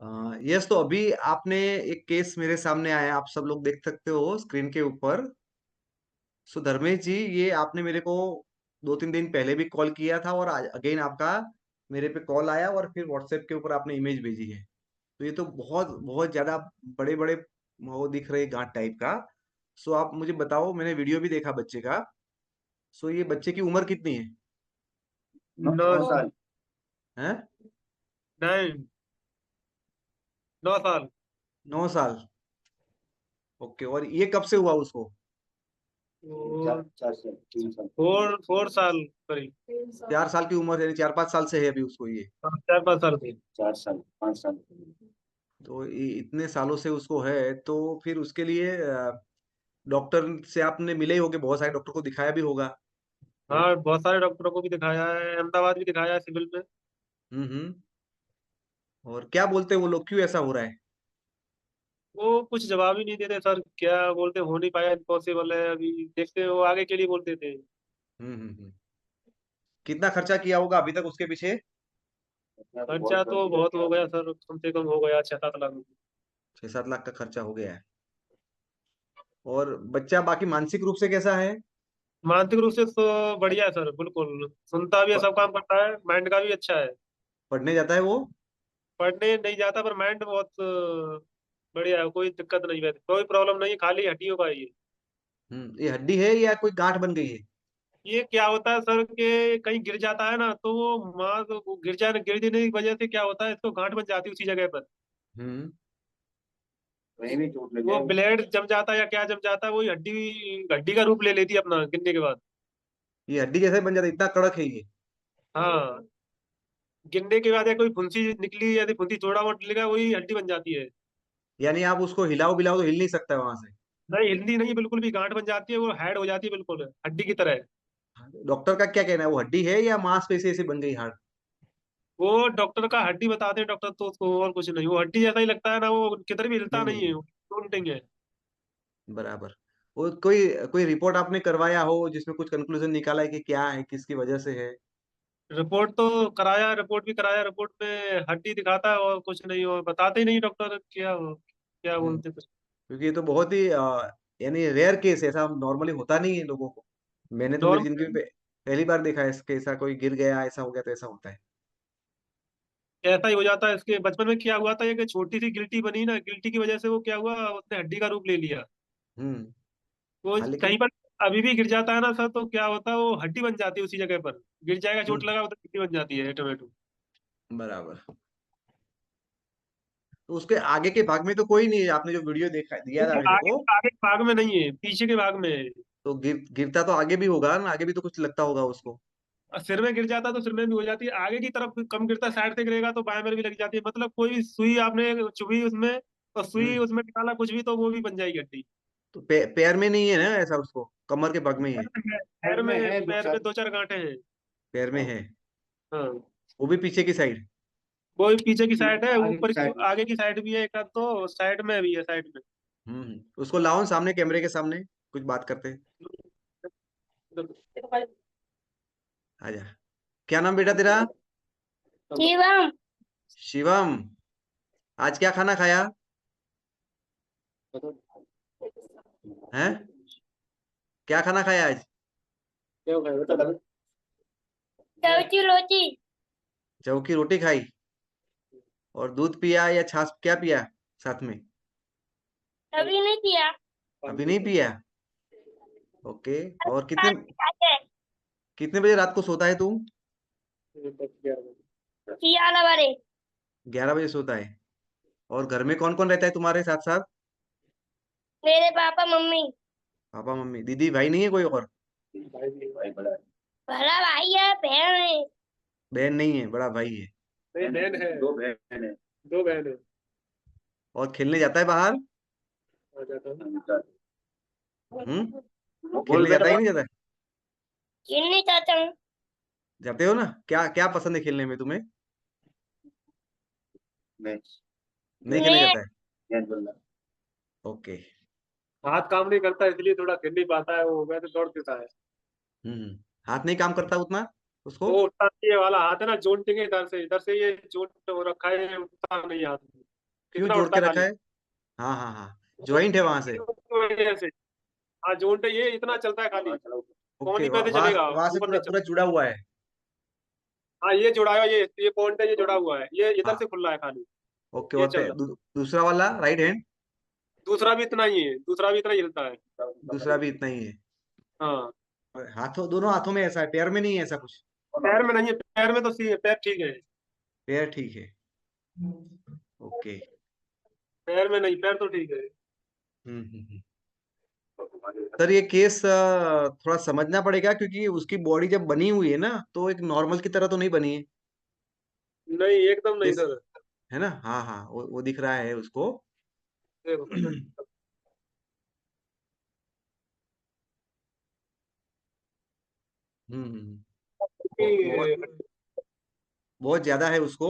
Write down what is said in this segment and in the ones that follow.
Yes, तो अभी आपने एक केस मेरे सामने आया, आप सब लोग देख सकते हो स्क्रीन के ऊपर। सो धर्मेश जी, ये आपने मेरे को 2-3 दिन पहले भी कॉल किया था और आज अगेन आपका मेरे पे कॉल आया और फिर व्हाट्सएप के ऊपर आपने इमेज भेजी है। तो ये तो बहुत बहुत ज्यादा बड़े बड़े वो दिख रहे गांठ टाइप का। सो आप मुझे बताओ, मैंने वीडियो भी देखा बच्चे का। सो ये बच्चे की उम्र कितनी है? 9 साल। हैं? नहीं, 9 साल। 9 साल। ओके, और ये कब से हुआ उसको? और 4 साल 3 साल 4 4 साल करीब। 4 साल की उम्र है, 4-5 साल से है अभी उसको ये। 4 5 साल थे। 4 साल 5 साल। तो इतने सालों से उसको है, तो फिर उसके लिए डॉक्टर से आपने मिले ही होगे, बहुत सारे डॉक्टर को दिखाया भी होगा। हाँ, बहुत सारे डॉक्टरों को भी दिखाया है, अहमदाबाद भी दिखाया है सिविल में। हम्म। और क्या बोलते हैं वो लोग, क्यों ऐसा हो रहा है? वो कुछ जवाब ही नहीं देते सर, क्या बोलते, हो नहीं पाया, इम्पॉसिबल है, अभी देखते हैं, वो आगे के लिए बोल देते हैं। हम्म। कितना खर्चा किया होगा अभी तक उसके पीछे? खर्चा तो बहुत हो गया सर, कम से कम हो गया 6 7 लाख रुपए। 6-7 लाख का खर्चा हो गया है। और बच्चा बाकी मानसिक रूप से कैसा है? मानसिक रूप से तो बढ़िया है सर, बिल्कुल सुनता भी है, प- सब काम करता है, माइंड का भी अच्छा है। पढ़ने जाता है वो? पढ़ने नहीं जाता, पर माइंड बहुत बढ़िया है, कोई दिक्कत नहीं है, कोई प्रॉब्लम नहीं है, खाली हड्डियों का ही है। ये हड्डी है या कोई गांठ बन गई है? ये क्या होता है सर कि कहीं गिर जाता है ना, तो वो माँ तो गिर जाने की वजह से क्या होता है, इसको गांठ बन जाती है उसी जगह पर। हम्म। कहीं भी चोट लग वो ब्लेड जम जाता है या क्या जम जाता है, वही हड्डी हड्डी का रूप ले लेती है अपना गिरने के बाद। ये हड्डी जैसे बन जाता है, इतना कड़क है ये? हाँ, गिरने के बाद या कोई फुंसी निकली, यदि फुंसी थोड़ा बहुत निकलेगा, वही हड्डी बन जाती है। यानी आप उसको हिलाओ बिलाओ तो हिल नहीं सकता है वहां से? नहीं, हिलती नहीं, बिल्कुल भी गांठ बन जाती है, वो हेड हो जाती है बिल्कुल हड्डी की तरह। डॉक्टर का क्या कहना है, वो हड्डी है या मांसपेशी ऐसे बन गई हार्ड? वो डॉक्टर का हड्डी बताते हैं डॉक्टर, तो उसको और कुछ नहीं, वो हड्डी जैसा ही लगता है ना, वो किधर भी हिलता नहीं नहीं है, नहीं, वो टूटिंग है। बराबर। वो कोई कोई रिपोर्ट आपने करवाया हो जिसमें कुछ कंक्लूजन निकाला है कि क्या है, किसकी वजह से है? रिपोर्ट तो कराया, रिपोर्ट भी कराया, रिपोर्ट में हड्डी दिखाता है और कुछ नहीं, और बताते ही नहीं डॉक्टर, क्या क्या हम्म। बोलते कुछ। क्योंकि ये तो बहुत ही यानी रेयर केस है, ऐसा नॉर्मली होता नहीं है लोगों को। मैंने तो मेरी जिंदगी में नॉर्मल पहली बार देखा है कि ऐसा कोई गिर गया, ऐसा हो गया, तो ऐसा होता है। ऐसा ही हो जाता है, इसके बचपन में क्या हुआ था, ये कि छोटी सी गिल्टी बनी ना, गिल्टी की वजह से वो क्या हुआ, उसने हड्डी का रूप ले लिया। हम्म। वो हाँ कहीं लेकिन। पर अभी भी गिर जाता है ना सर, तो क्या होता है, वो हड्डी बन जाती है उसी जगह पर, गिर जाएगा, चोट हम्म। लगा तो हड्डी बन जाती है टोमेटो। बराबर। तो उसके आगे के भाग में तो कोई नहीं है, आपने जो वीडियो देखा दिया था नहीं, मेरे आगे को। आगे के भाग में नहीं है, पीछे के भाग में है। तो गिरता तो आगे भी होगा ना, आगे भी तो कुछ लगता होगा उसको। और सिर में गिर जाता तो सिर में भी हो जाती है, आगे की तरफ कम गिरता है, साइड से गिरेगा तो बाएं में भी लग जाती है, मतलब कोई भी सुई आपने चुभी उसमें, और सुई हम्म। उसमें निकाला कुछ भी, तो वो भी बन जाएगी हड्डी। तो पैर में नहीं है ना ऐसा, उसको कमर के भाग में ही है? पैर में 2 4 गांठें हैं। पैर में है? हाँ, वो भी पीछे की साइड? वो भी पीछे की साइड है, ऊपर आगे की साइड भी है एक आध, तो साइड में भी है, साइड में। उसको लाओ सामने, कैमरे के सामने, कुछ बात करते हैं। आजा। क्या नाम बेटा तेरा? शिवम। शिवम। आज क्या खाना खाया? हैं? क्या खाना खाया आज? चौची लोची। जौ की रोटी खाई? और दूध पिया या छाछ, क्या पिया साथ में? अभी नहीं किया। अभी नहीं पिया? ओके। और कितने खाते खाते कितने बजे रात को सोता है तू? किया लवारे। 11 बजे सोता है। और घर में कौन कौन रहता है तुम्हारे साथ साथ? मेरे पापा मम्मी। पापा मम्मी, दीदी भाई नहीं है कोई और? भला भाई है, बहन है। बहन नहीं है, बड़ा भाई है। नहीं, बहन है, 2 बहन है, 2 बहन है। और खेलने जाता है बाहर? आ जाता हूँ। बोल खेलने बेटा जाता ही बोल। नहीं जाता? खेलने चाहता हूँ। जाते हो ना, क्या क्या पसंद है खेलने में तुम्हें? नहीं खेलने मैं जाता है? ओके। हाथ काम नहीं करता, इसलिए थोड़ा खेल नहीं पाता है, वो मैं तो दौड़ देता है। हाथ नहीं काम करता उतना उसको? वो उठता नहीं, ये वाला हाथ है ना, जोंटिंग है, इधर से ये जोंट हो रखा है, ये उठता नहीं हाथ। क्यों कितना जोड़ उठता के है रखा खाली। है? हाँ हाँ हाँ, ज्वाइंट है वहां से। उसकी वजह से। हाँ जोन पे ये इतना चलता है खाली। फोन ओके, ही पहले वहां चलेगा, वहां से ऊपर पूरा नहीं पूरा चलता। जुड़ा हुआ है। हाँ ये जुड़ा हुआ, ये पॉइंट है, ये जुड़ा हुआ है, ये इधर हाँ, से खुल रहा है खाली। ओके। ये और चल रहा है। दूसरा वाला राइट हैंड? दूसरा भी इतना ही है, दूसरा भी इतना ही हिलता है। दूसरा भी इतना ही है। हाँ। और हाथों, दोनों हाथों में ऐसा है, पैर में नहीं है ऐसा कुछ? पैर में नहीं है, पैर में तो सी है, पैर ठीक है। पैर ठीक है। ओके। पैर में नहीं, पैर तो ठीक है। हम्म। सर ये केस थोड़ा समझना पड़ेगा, क्योंकि उसकी बॉडी जब बनी हुई है ना, तो एक नॉर्मल की तरह तो नहीं बनी है। नहीं एकदम नहीं केस, सर। है ना? हाँ हाँ, वो दिख रहा है उसको। देखो। हम्म। बहुत कि- बहुत ज्यादा है उसको।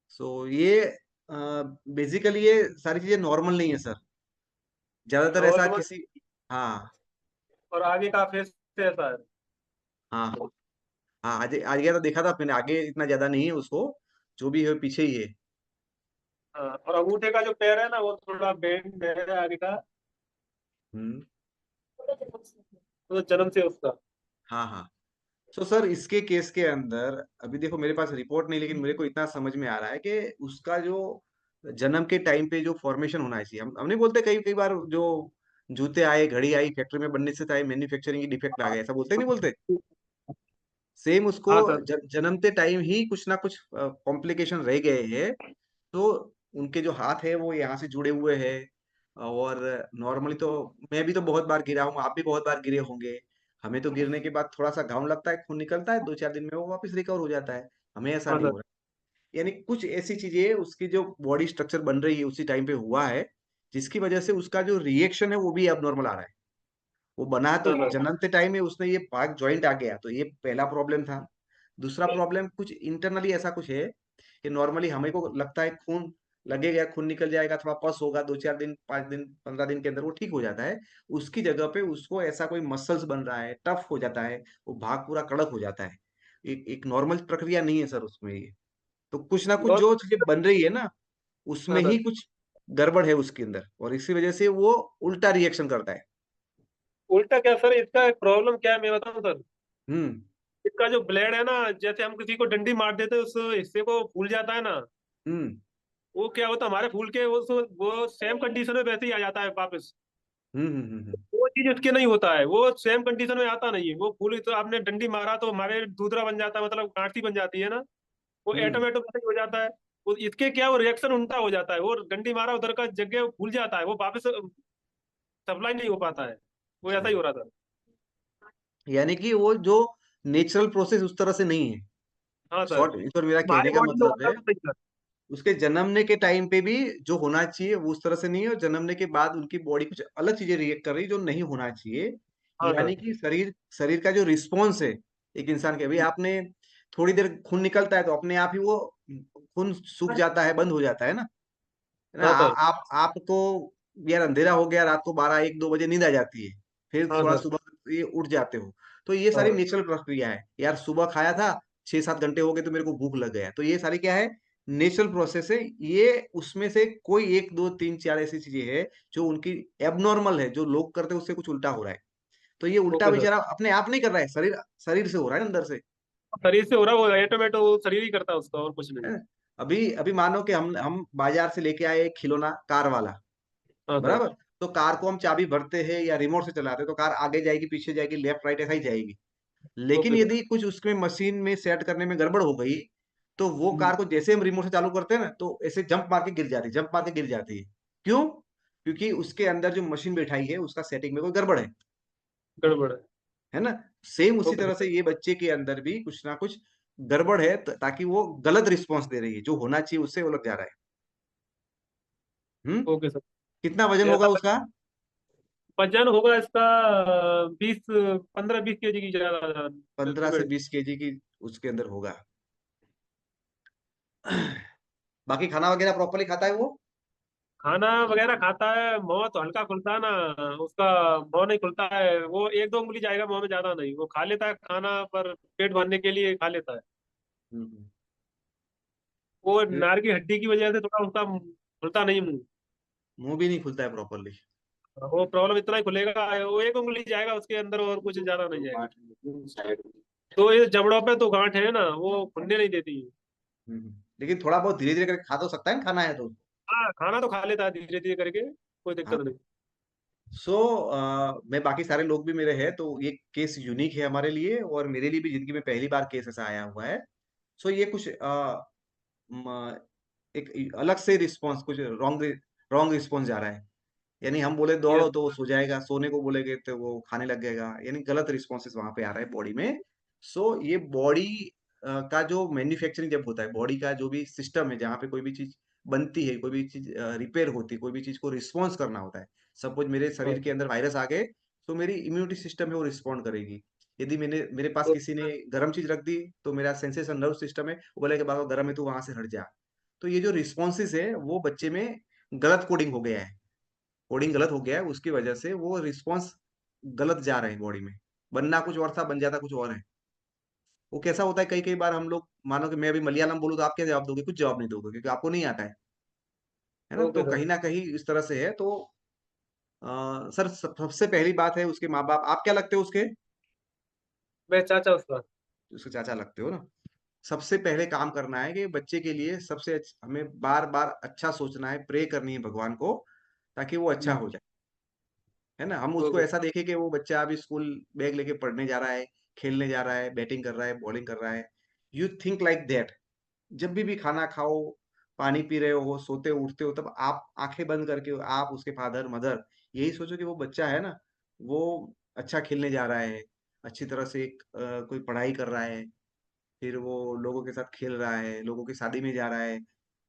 सो ये बेसिकली ये सारी चीजें नॉर्मल नहीं है सर। ज्यादातर ऐसा नॉर्मल। किसी, हाँ और आगे का फेस ऐसा है। हाँ हाँ, आज आज गया तो देखा था मैंने, आगे इतना ज्यादा नहीं है उसको, जो भी है पीछे ही है। हाँ और अंगूठे का जो पैर है ना, वो थोड़ा बेंड है आगे का। हम्म। तो जन्म से उसका। हाँ हाँ। सो सर इसके केस के अंदर अभी देखो, मेरे पास रिपोर्ट नहीं, लेकिन मेरे को इतना समझ में आ रहा है कि उसका जो जन्म के टाइम पे जो फॉर्मेशन होना चाहिए, हम नहीं बोलते कई कई बार जो जूते आए, घड़ी आई, फैक्ट्री में बनने से आए, मैन्युफैक्चरिंग की डिफेक्ट आ गए, ऐसा बोलते, नहीं बोलते? सेम उसको हाँ सर। जन्मते टाइम ही कुछ ना कुछ कॉम्प्लिकेशन रह गए हैं। तो उनके जो हाथ है वो यहाँ से जुड़े हुए हैं। और नॉर्मली तो मैं भी तो बहुत बार गिरा हूँ, आप भी बहुत बार गिरे होंगे। हमें तो गिरने के बाद थोड़ा सा घाव लगता है, खून निकलता है, 2-4 दिन में वो वापस रिकवर हो जाता है। हमें ऐसा हाँ नहीं सर। हो रहा। यानी कुछ ऐसी चीजें उसकी जो बॉडी स्ट्रक्चर बन रही है उसी टाइम पे हुआ है, जिसकी वजह से उसका जो रिएक्शन है वो भी अब नॉर्मल आ रहा है। वो बना तो हाँ सर। जन्मते टाइम में उसने, ये पार्ट ज्वाइंट आ गया, तो ये पहला प्रॉब्लम था। दूसरा प्रॉब्लम कुछ इंटरनली ऐसा कुछ है कि नॉर्मली हमें को लगता है खून लगेगा, खून निकल जाएगा, थोड़ा पस होगा, 2-4 दिन, 5 दिन, 15 दिन के अंदर वो ठीक हो जाता है। उसकी जगह पे उसको ऐसा कोई मसल्स बन रहा है, टफ हो जाता है, वो भाग पूरा कड़क हो जाता है। एक नॉर्मल प्रक्रिया नहीं है सर उसमें ये। तो कुछ ना कुछ जो चीजें बन रही है ना, उसमें हाँ ही सर। कुछ गड़बड़ है उसके अंदर, और इसी वजह से वो उल्टा रिएक्शन करता है। उल्टा क्या सर, इसका प्रॉब्लम क्या है मैं बताऊं सर। हम्म इसका जो ब्लेड है ना, जैसे हम किसी को डंडी मार देते हैं, उस हिस्से को फूल जाता है ना। हम्म वो क्या होता है, हमारे फूल के वो सेम कंडीशन में वैसे ही आ जाता है वापस। हम्म। वो चीज उसके नहीं होता है, वो सेम कंडीशन में आता नहीं है। वो फूल तो आपने डंडी मारा तो हमारे दूसरा बन जाता है, मतलब गांठी बन जाती है ना। वो हम्म ऑटोमेटिक वैसे ही हो जाता है। वो इसके क्या, वो रिएक्शन उल्टा हो जाता है। वो डंडी मारा उधर का जगह फूल जाता है, वो वापस सप्लाई नहीं हो पाता है। वो ऐसा अच्छा, ही हो रहा था। यानी कि वो जो नेचुरल प्रोसेस उस तरह से नहीं है। हाँ सर। शॉर्ट इस पर मेरा कहने हमारी का बॉडी में मतलब होता है, तो सही सर। उसके जन्मने के टाइम पे भी जो होना चाहिए वो उस तरह से नहीं है, और जन्मने के बाद उनकी बॉडी कुछ अलग चीजें रिएक्ट कर रही है जो नहीं होना चाहिए। हाँ यानी सर। कि शरीर शरीर का जो रिस्पॉन्स है एक इंसान के, अभी आपने थोड़ी देर खून निकलता है तो अपने आप ही वो खून सूख जाता है, बंद हो जाता है ना? हाँ सर। आपको यार अंधेरा हो गया, रात को 12-1-2 बजे नींद आ जाती है, फिर हाँ थोड़ा सर। सुबह ये उठ जाते हो। तो ये सारी हाँ नेचुरल प्रक्रिया है यार, सुबह खाया था, 6-7 घंटे हो गए तो मेरे को भूख लग गया, तो ये सारी क्या है, नेचुरल प्रोसेस है ये। उसमें से कोई 1-2-3-4 ऐसी चीजें हैं जो उनकी एबनॉर्मल है, जो लोग करते हैं उससे कुछ उल्टा हो रहा है। तो ये उल्टा ओके सर। बेचारा अपने आप नहीं कर रहा है, शरीर शरीर से हो रहा है अंदर से। शरीर से हो रहा है, वो ऑटोमेटो शरीर ही करता है उसका, और कुछ नहीं। है? अभी अभी मानो कि हम बाजार से लेके आए एक खिलौना कार वाला, हाँ सर। बराबर? तो कार को हम चाबी भरते हैं या रिमोट से चलाते हैं, तो कार आगे जाएगी, पीछे जाएगी, लेफ्ट राइट ऐसा ही जाएगी। लेकिन ओके सर। यदि कुछ उसमें मशीन में सेट करने में गड़बड़ हो गई, तो वो कार को जैसे हम रिमोट से चालू करते हैं ना, तो ऐसे जंप मार के गिर जाती है, जंप मार के गिर जाती है। क्यों? क्योंकि उसके अंदर जो मशीन बैठाई है उसका सेटिंग में कोई गड़बड़ गड़बड़ है। है ना? सेम उसी ओके तरह सर। से ये बच्चे के अंदर भी कुछ ना कुछ गड़बड़ है, ताकि वो गलत रिस्पॉन्स दे रही है, जो होना चाहिए उससे वो लग जा रहा है। हम्म। Okay sir. कितना वजन होगा ऐसा उसका? वजन होगा इसका 15-20 केजी की ज्यादा 15 से 20 केजी की उसके अंदर होगा। बाकी खाना वगैरह प्रॉपरली खाता है वो? खाना वगैरह खाता है, मुंह तो हल्का खुलता है ना उसका। मुंह नहीं खुलता है, वो 1-2 उंगली जाएगा मुंह में, ज्यादा नहीं। वो खा लेता है खाना, पर पेट भरने के लिए खा लेता है। हम्म। वो नार की हड्डी की वजह से थोड़ा उसका खुलता नहीं मुंह। मुंह भी नहीं खुलता है प्रॉपरली। वो प्रॉब्लम इतना ही खुलेगा, वो एक उंगली जाएगा उसके अंदर और कुछ ज्यादा नहीं जाएगा। तो ये जबड़ों पे तो गांठ है ना, वो खुलने नहीं देती। लेकिन थोड़ा बहुत धीरे धीरे करके खा तो सकता है ना, खाना है तो। हाँ, खाना तो खा लेता है धीरे धीरे करके, कोई हाँ। दिक्कत नहीं। सो मैं बाकी सारे लोग भी मेरे हैं, तो ये केस यूनिक है हमारे लिए, और मेरे लिए भी जिंदगी में पहली बार केस ऐसा आया हुआ है। सो ये कुछ एक अलग से रिस्पॉन्स, कुछ रॉन्ग रॉन्ग रिस्पॉन्स जा रहा है। यानी हम बोले दौड़ो यस। तो वो सो जाएगा, सोने को बोलेगे तो वो खाने लग जाएगा, यानी गलत रिस्पॉन्सेस वहां पे आ रहा है बॉडी में। सो ये बॉडी का जो मैन्युफैक्चरिंग जब होता है, बॉडी का जो भी सिस्टम है जहाँ पे कोई भी चीज बनती है, कोई भी चीज रिपेयर होती है, कोई भी चीज को रिस्पॉन्स करना होता है। सपोज मेरे शरीर के अंदर वायरस आ गए, तो मेरी इम्यूनिटी सिस्टम है वो रिस्पॉन्ड करेगी। यदि मैंने मेरे पास किसी ने गर्म चीज रख दी, तो मेरा सेंसेशन नर्व सिस्टम है वो बोलेगा बाबा गर्म है तू वहां से हट जा। तो ये जो रिस्पॉन्सेस है वो बच्चे में गलत कोडिंग हो गया है, कोडिंग गलत हो गया है, उसकी वजह से वो रिस्पॉन्स गलत जा रहे हैं बॉडी में। बनना कुछ और था, बन जाता कुछ और है। वो कैसा होता है, कई कई बार हम लोग, मानो कि मैं अभी मलयालम बोलूँ तो आप क्या जवाब दोगे? कुछ जवाब नहीं दोगे, क्योंकि आपको नहीं आता है ना। तो ओके सर। कहीं ना कहीं इस तरह से है। तो सर, सबसे पहली बात है उसके माँ बाप। आप क्या लगते हो उसके? मैं चाचा उसका। उसके चाचा लगते हो ना। सबसे पहले काम करना है कि बच्चे के लिए हमें बार बार अच्छा सोचना है, प्रे करनी है भगवान को, ताकि वो अच्छा हो जाए। है ना, हम उसको ओके। ऐसा देखें कि वो बच्चा अभी स्कूल बैग लेके पढ़ने जा रहा है, खेलने जा रहा है, बैटिंग कर रहा है, बॉलिंग कर रहा है। You think like that. जब भी खाना खाओ, पानी पी रहे हो, सोते उठते हो, तब आप आंखें बंद करके आप उसके फादर मदर यही सोचो कि वो बच्चा है ना, वो अच्छा खेलने जा रहा है, अच्छी तरह से कोई पढ़ाई कर रहा है, फिर वो लोगों के साथ खेल रहा है, लोगों की शादी में जा रहा है,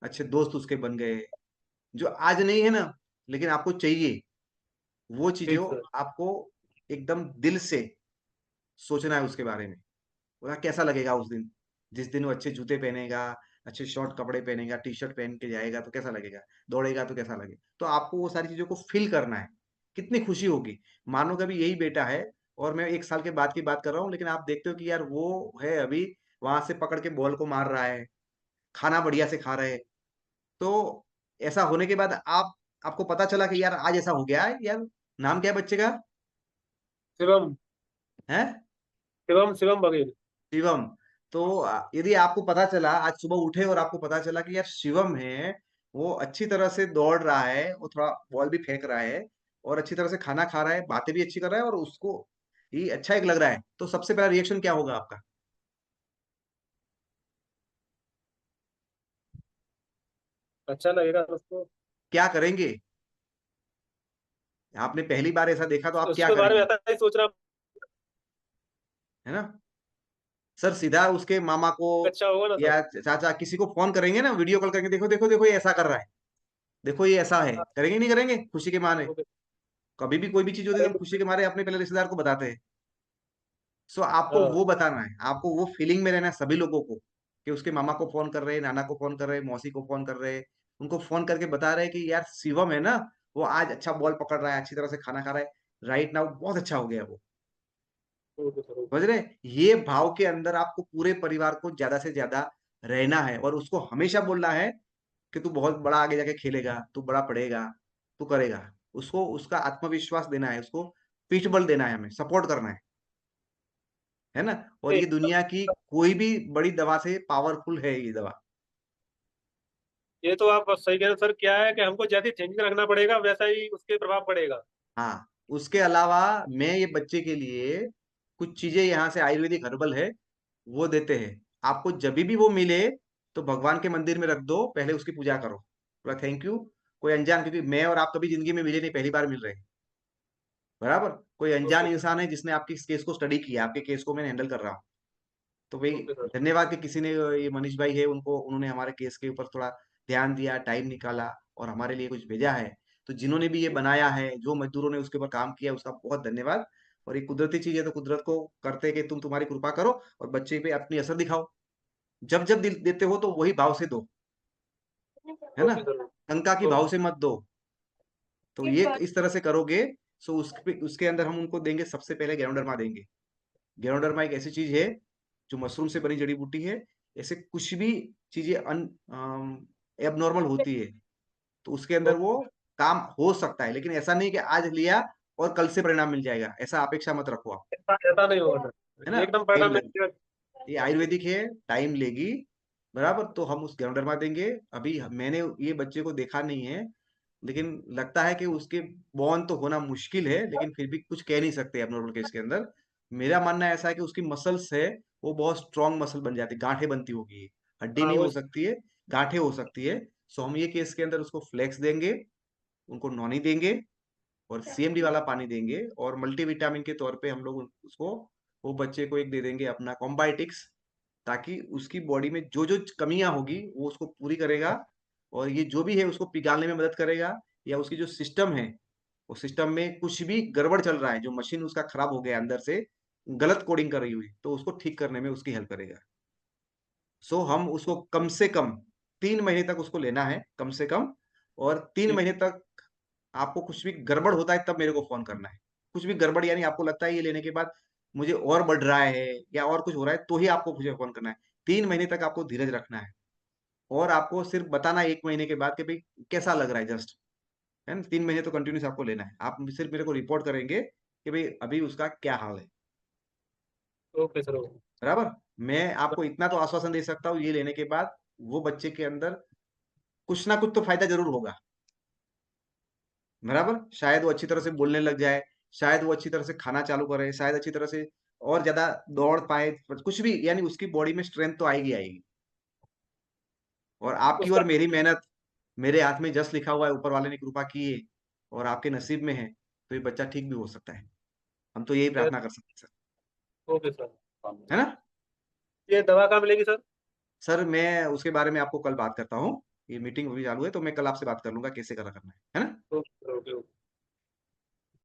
अच्छे दोस्त उसके बन गए, जो आज नहीं है ना, लेकिन आपको चाहिए वो चीजें ठीक सर। आपको एकदम दिल से सोचना है उसके बारे में। बोला कैसा लगेगा उस दिन, जिस दिन वो अच्छे जूते पहनेगा, अच्छे शॉर्ट कपड़े पहनेगा, टी शर्ट पहन के जाएगा तो कैसा लगेगा, दौड़ेगा तो कैसा लगेगा। तो आपको वो सारी चीजों को फील करना है, कितनी खुशी होगी। मानो कभी यही बेटा है, और मैं 1 साल के बाद की बात कर रहा हूँ, लेकिन आप देखते हो कि यार वो है अभी वहां से पकड़ के बॉल को मार रहा है, खाना बढ़िया से खा रहे हैं। तो ऐसा होने के बाद आपको पता चला कि यार आज ऐसा हो गया है यार। नाम क्या है बच्चे का? शिवम। है शिवम, शिवम बघेल। शिवम। तो यदि आपको पता चला, आज सुबह उठे और आपको पता चला कि यार शिवम है, वो अच्छी तरह से दौड़ रहा है, वो थोड़ा बॉल भी फेंक रहा है, और अच्छी तरह से खाना खा रहा है, बातें भी अच्छी कर रहा है, और उसको ये अच्छा एक लग रहा है, तो सबसे पहला रिएक्शन क्या होगा आपका? अच्छा लगेगा उसको। क्या करेंगे? आपने पहली बार ऐसा देखा तो आप क्या उसके बारे में करेंगे? ऐसा ही सोच रहा। है ना। सर सीधा उसके मामा को अच्छा होगा ना सर। या चाचा किसी को फोन करेंगे ना, वीडियो कॉल करके, देखो देखो देखो ये ऐसा कर रहा है, देखो ये ऐसा है, हाँ, करेंगे नहीं करेंगे खुशी के मारे? ओके। कभी भी कोई भी चीज होती है तो हम खुशी करेंगे। के मारे अपने पहले रिश्तेदार को बताते हैं। सो आपको हाँ। वो बताना है, आपको वो फीलिंग में रहना है सभी लोगों को, कि उसके मामा को फोन कर रहे हैं, नाना को फोन कर रहे हैं, मौसी को फोन कर रहे हैं, उनको फोन करके बता रहे हैं कि यार शिवम है ना, वो आज अच्छा बॉल पकड़ रहा है, अच्छी तरह से खाना खा रहा है, राइट नाउ बहुत अच्छा हो गया वो। Okay sir, okay. समझ रहे हैं? ये भाव के अंदर आपको पूरे परिवार को ज्यादा से ज्यादा रहना है, और उसको हमेशा बोलना है कि तू बहुत बड़ा आगे जाके खेलेगा, तू बड़ा पढ़ेगा, तू करेगा। उसको उसका आत्मविश्वास देना है, उसको पीठ बल देना है, हमें सपोर्ट करना है ना। और ये नहीं, दुनिया की कोई भी बड़ी दवा से पावरफुल है ये दवा। ये तो आप बस सही कह रहे हो सर। क्या है कि हमको जैसी थिंकिंग रखना पड़ेगा वैसा ही उसके प्रभाव पड़ेगा। हाँ, उसके अलावा मैं ये बच्चे के लिए कुछ चीजें यहाँ से आयुर्वेदिक हर्बल है, वो देते हैं। आपको जब भी वो मिले तो भगवान के मंदिर में रख दो, पहले उसकी पूजा करो, बोला थैंक यू। कोई अनजान, क्योंकि मैं और आप कभी जिंदगी में मिले नहीं, पहली बार मिल रहे हैं, बराबर। कोई अनजान ओके सर। इंसान है जिसने आपकी इस केस को स्टडी किया, आपके केस को मैंने हैंडल कर रहा हूँ। तो भाई ओके सर। धन्यवाद कि किसी ने, ये मनीष भाई है, उनको उन्होंने हमारे केस के ऊपर थोड़ा ध्यान दिया, टाइम निकाला, और हमारे लिए कुछ भेजा है। तो जिन्होंने भी ये बनाया है, जो मजदूरों ने उसके ऊपर काम किया, उसका बहुत धन्यवाद। और ये कुदरती चीज है, तो कुदरत को करते कि तुम्हारी कृपा करो और बच्चे पे अपनी असर दिखाओ। जब जब दिल देते हो तो वही भाव से दो, है ना। Okay sir. शंका की भाव ओके। से मत दो। तो ये इस तरह से करोगे, सो उसके अंदर हम उनको देंगे, सबसे पहले गैनोडर्मा देंगे। गैनोडर्मा एक ऐसी चीज है जो मशरूम से बनी जड़ी बूटी है। ऐसे कुछ भी चीजें एबनॉर्मल होती है तो उसके अंदर वो काम हो सकता है, लेकिन ऐसा नहीं कि आज लिया और कल से परिणाम मिल जाएगा, ऐसा अपेक्षा मत रखो आप। ऐसा नहीं होगा है सर, ना? एकदम टाइम परिणाम लगेगी, नहीं। ये आयुर्वेदिक है, टाइम लेगी। बराबर, तो हम उस गैनोडर्मा देंगे। अभी मैंने ये बच्चे को देखा नहीं है, लेकिन लगता है कि उसके बॉर्न तो होना मुश्किल है, लेकिन फिर भी कुछ कह नहीं सकते एबनॉर्मल केस के अंदर। मेरा मानना ऐसा है कि उसकी मसल्स है, वो बहुत स्ट्रांग मसल बन जाती है, गांठें बनती होगी, हड्डी हाँ नहीं वो हो सकती है, गांठें हो सकती है। सो हम ये केस के अंदर उसको फ्लेक्स देंगे, उनको नॉनी देंगे, और सीएमडी वाला पानी देंगे, और मल्टीविटामिन के तौर पे हम लोग उसको, वो बच्चे को एक दे देंगे अपना कॉम्बाइटिक्स, ताकि उसकी बॉडी में जो जो कमियां होगी वो उसको पूरी करेगा, और ये जो भी है उसको पिघालने में मदद करेगा। या उसकी जो सिस्टम है, उस सिस्टम में कुछ भी गड़बड़ चल रहा है, जो मशीन उसका खराब हो गया अंदर से, गलत कोडिंग कर रही हुई, तो उसको ठीक करने में उसकी हेल्प करेगा। सो हम उसको कम से कम 3 महीने तक उसको लेना है, कम से कम। और तीन ठीक। महीने तक आपको कुछ भी गड़बड़ होता है तब मेरे को फोन करना है। कुछ भी गड़बड़ यानी आपको लगता है ये लेने के बाद मुझे और बढ़ रहा है या और कुछ हो रहा है, तो ही आपको मुझे फोन करना है। 3 महीने तक आपको धीरज रखना है, और आपको सिर्फ बताना है 1 महीने के बाद कि भाई कैसा लग रहा है, जस्ट। है ना? 3 महीने तो कंटिन्यूस आपको लेना है, आप सिर्फ मेरे को रिपोर्ट करेंगे कि भाई अभी उसका क्या हाल है। Okay sir, okay. बराबर। मैं आपको इतना तो आश्वासन दे सकता हूँ, ये लेने के बाद वो बच्चे के अंदर कुछ ना कुछ तो फायदा जरूर होगा। बराबर, शायद वो अच्छी तरह से बोलने लग जाए, शायद वो अच्छी तरह से खाना चालू करे, शायद अच्छी तरह से और ज्यादा दौड़ पाए, कुछ भी, यानी उसकी बॉडी में स्ट्रेंथ तो आएगी आएगी। और आपकी उसका और मेरी मेहनत, मेरे हाथ में जस्ट लिखा हुआ है, ऊपर वाले ने कृपा की है, और आपके नसीब में है, तो ये बच्चा ठीक भी हो सकता है। हम तो यही प्रार्थना कर सकते हैं ओके सर। सर। है ना? ये दवा कहाँ मिलेगी सर? सर मैं उसके बारे में आपको कल बात करता हूँ, ये मीटिंग अभी चालू है, तो मैं कल आपसे बात कर लूंगा कैसे करा करना है ना?